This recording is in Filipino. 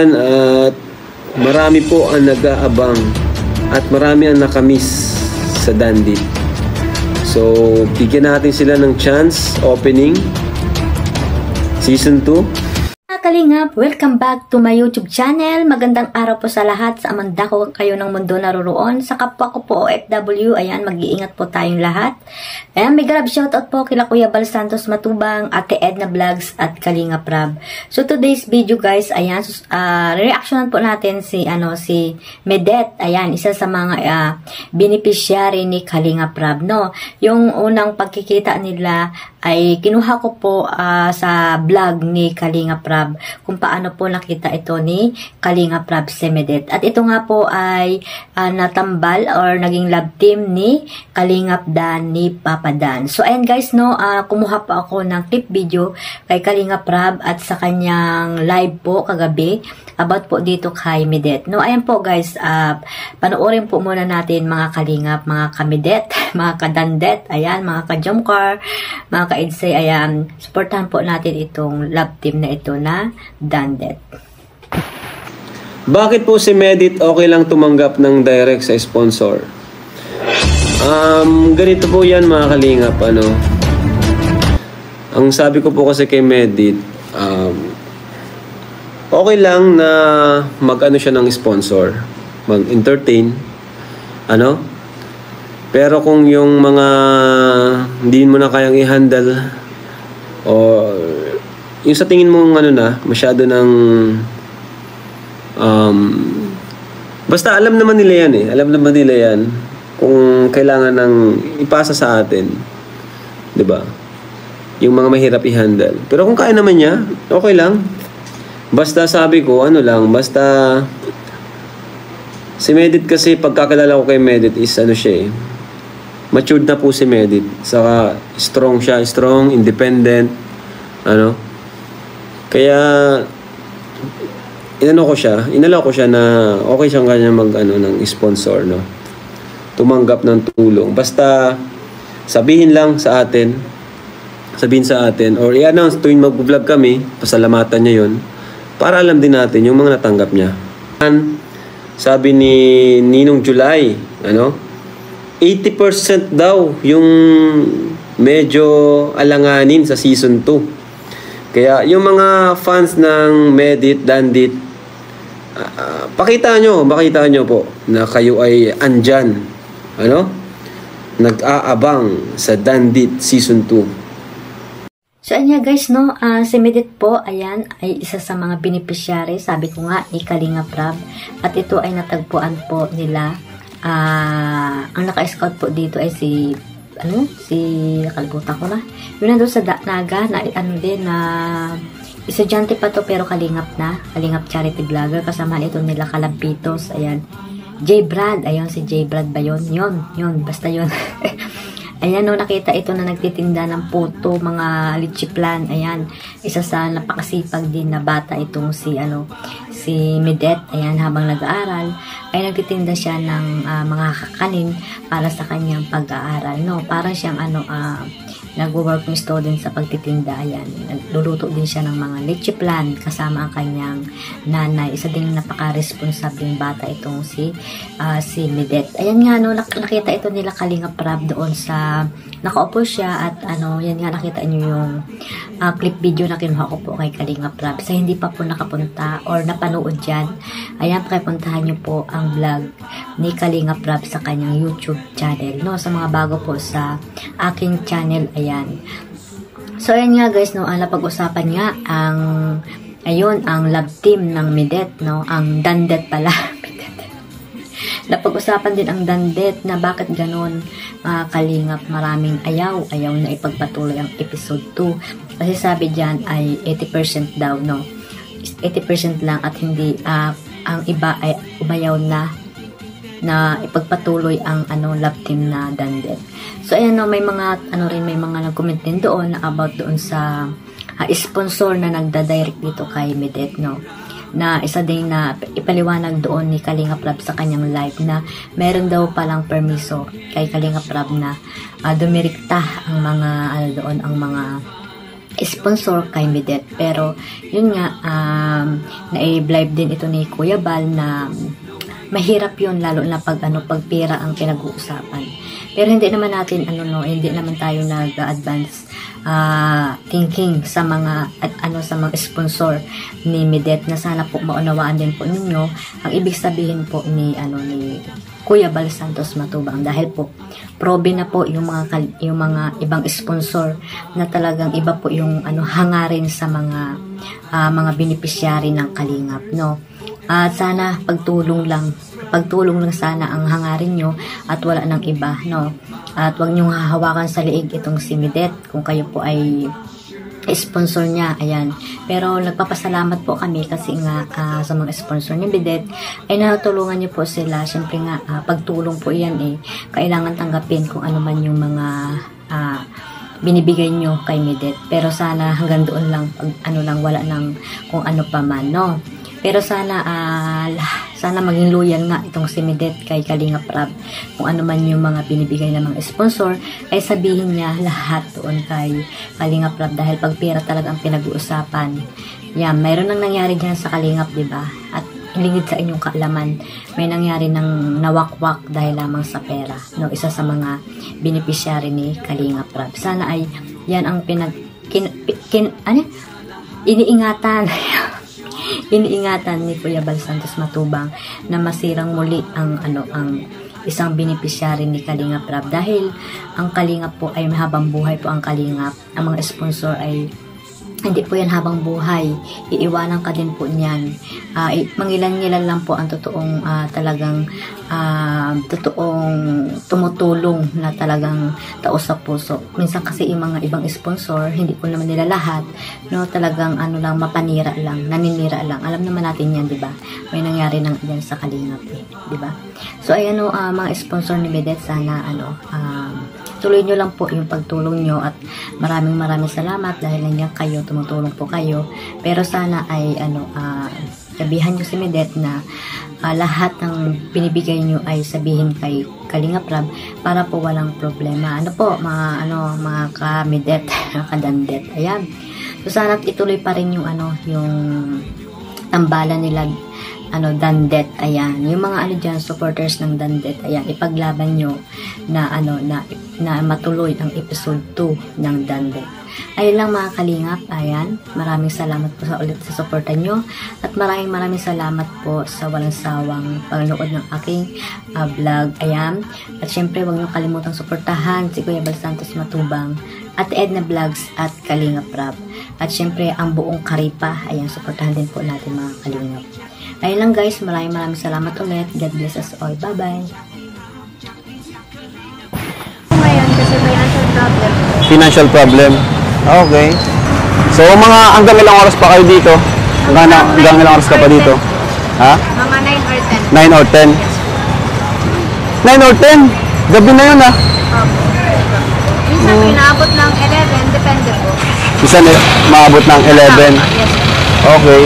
At marami po ang nag-aabang at marami ang nakamiss sa Dandit. So, bigyan natin sila ng chance, opening, Season 2. Kalingap, welcome back to my YouTube channel. Magandang araw po sa lahat, sa amanda ko kayo ng mundo naroroon. Sa kapwa ko po OFW, ayan, mag-iingat po tayong lahat. Ayan, may grab shoutout po kila Kuya Bal Santos Matubang, Ate Edna Vlogs at Kalingap Rab. So today's video guys, ayan, reactionan po natin si Medet. Ayan, isa sa mga beneficiary ni Kalingap Rab, no. Yung unang pagkikita nila ay kinuha ko po sa vlog ni Kalingap Rab kung paano po nakita ito ni Kalingap Rab si Medet. At ito nga po ay natambal or naging love team ni Kalingap Dan ni Papa Dan. So ayan guys, no, kumuha pa ako ng clip video kay Kalingap Rab at sa kanyang live po kagabi about po dito kay Medet. No, ayan po guys, panoorin po muna natin mga Kalingap, mga Kamedet, mga Kadandet, ayan, mga Kajomkar, mga Ka-Idsay, ayan, supportahan po natin itong love team na ito na Dandet. Bakit po si Medet okay lang tumanggap ng direct sa sponsor? Ganito po yan mga Kalingap, ang sabi ko po kasi kay Medet, okay lang na mag-ano siya ng sponsor, mag-entertain, pero kung yung mga hindi mo na kayang i-handle o yung sa tingin mo masyado ng basta alam naman nila yan alam naman nila yan kung kailangan ng ipasa sa atin, 'di ba? Yung mga mahirap i-handle. Pero kung kaya naman niya, okay lang. Basta sabi ko, basta si Medet kasi pagkakilala ko kay Medet is siya matured na po si Medet. Saka strong siya, independent, Kaya inalaw ko siya na okay siyang kanya ng sponsor, tumanggap ng tulong. Basta sabihin sa atin or i-announce tuwing mag-vlog kami, pasalamatan niya yon para alam din natin yung mga natanggap niya. Sabi ni Ninong July, 80% daw yung medyo alanganin sa season 2. Kaya yung mga fans ng Medet, Dandit, makita nyo po na kayo ay andyan, nag-aabang sa Dandit season 2. So, ayan guys, no, si Medet po, ayan, ay isa sa mga beneficiary, sabi ko nga, ni Kalingap Rab. At ito ay natagpuan po nila. Ang naka-scout po dito ay nakalimutan ko na. Yun nandun sa Naga, estudyante pa to pero Kalingap charity vlogger. Kasama ito nila Kalampitos, ayan. J. Brad, ayun, si J. Brad ba yun? Yun, basta yun. Ayan, no, nakita ito na nagtitinda ng puto, mga litchiplan. Ayan, isa sa napakasipag din na bata itong si Medet. Ayan, habang nag-aaral, ay nagtitinda siya ng mga kakanin para sa kanyang pag-aaral. No, parang siyang nag-working student sa pagtitinda. Ayan, nagluluto din siya ng mga litchiplan kasama ang kanyang nanay. Isa din napaka-responsableng bata itong si Medet. Ayan nga, no, nakita ito nila Kalingap Rab doon sa nakaupo siya at yan nga, nakita niyo yung clip video na kinuha ko po kay Kalingap Rab. Sa hindi pa po nakapunta or napanood dyan, ayan, pakipuntahan niyo po ang vlog ni Kalingap Rab sa kanyang YouTube channel, no, sa mga bago po sa aking channel. Ayan. So, ayan nga guys, no, napag-usapan nga ang love team ng Medet, no, ang Dandet pala. Napag-usapan din ang Dandet na bakit ganun, Kalingap, maraming ayaw na ipagpatuloy ang episode 2. Kasi sabi dyan ay 80% daw, no, 80% lang at hindi, ang iba ay umayaw na ipagpatuloy ang love team na Dandet. So ayan, no, may mga may mga nag-comment din doon about doon sa sponsor na nagda-direct dito kay Medet, no, na isa din na ipaliwanag doon ni Kalingap Rab sa kanyang live na meron daw palang permiso kay Kalingap Rab na dumirikta ang mga doon ang mga sponsor kay Midet. Pero yun nga, na-blive din ito ni Kuya Bal na mahirap yun, lalo na pag pag pera ang pinag-uusapan. Pero hindi naman natin hindi naman tayo nag-advance thinking sa mga sa mga sponsor ni Midet, na sana po maunawaan din po ninyo ang ibig sabihin po ni ni Kuya Bal Santos Matubang, dahil po probe na po yung mga ibang sponsor na talagang iba po yung hangarin sa mga beneficiary ng Kalingap, no. At sana pagtulong lang sana ang hangarin nyo at wala nang iba, no. At wag nyo hahawakan sa liig itong si Midet kung kayo po ay sponsor niya, ayan. Pero nagpapasalamat po kami kasi nga sa mga sponsor ni Midet ay natulungan niyo po sila. Siyempre nga pagtulong po yan kailangan tanggapin kung ano man yung mga binibigay nyo kay Midet. Pero sana hanggang doon lang, wala nang kung ano pa man, no. Pero sana maging loyal nga itong si Midet kay Kalingap Rab. Kung ano man yung mga binibigay ng mga sponsor, ay sabihin niya lahat doon kay Kalingap Rab, dahil pag pera talaga ang pinag-uusapan. Yan, mayroon nang nangyari dyan sa Kalingap, diba? At lingid sa inyong kaalaman, may nangyari ng nawakwak dahil lamang sa pera, no? Isa sa mga beneficiary ni Kalingap Rab. Sana ay yan ang iniingatan ni Kuya Bal Santos Matubang, na masirang muli ang isang beneficiary ni Kalingap Rab, dahil ang Kalingap po ay mahabang buhay po ang Kalingap. Ang mga sponsor ay hindi po yan habang buhay, iiwanan ka din po niyan. Mangilan-ngilan lang po ang totoong tumutulong na talagang taos sa puso. Minsan kasi yung mga ibang sponsor, hindi po naman nila lahat, no, talagang lang, mapanira lang, naninira lang. Alam naman natin yan, di ba? May nangyari nang yan sa Kalingap, di ba? So ayan, mga sponsor ni Midet, sana tuloy nyo lang po yung pagtulong nyo, at maraming salamat dahil nandiyan kayo, tumutulong po kayo. Pero sana ay sabihan nyo si Midet na lahat ng binibigay nyo ay sabihin kay Kalingap Rab para po walang problema. Mga ka-Midet, kadandet. Ayan. So sana ituloy pa rin yung yung tambalan nila Dandet, ayan. Yung mga dyan, supporters ng Dandet, ayan, ipaglaban nyo na na matuloy ang episode 2 ng Dandet. Ayun lang mga Kalingap, ayan. Maraming salamat po ulit sa supportan nyo, at maraming salamat po sa walang sawang panonood ng aking vlog, ayan. At syempre, huwag nyo kalimutang suportahan si Kuya Bal Santos Matubang at Edna Vlogs at Kalingap Rab. At syempre, ang buong Karipa, ayan, suportahan din po natin mga Kalingap. Ayun lang guys, maraming salamat ulit. God bless us all. Bye-bye. Ngayon kasi financial problem. Financial problem. Okay. So, hanggang ilang oras pa kayo dito? Hanggang ilang oras ka pa dito? Ha? Mga 9 or 10. 9 or 10? 9 or 10? Gabi na yun, ha? Minsan pinaabot ng 11, depende po. Minsan maabot ng 11? Yes. Okay.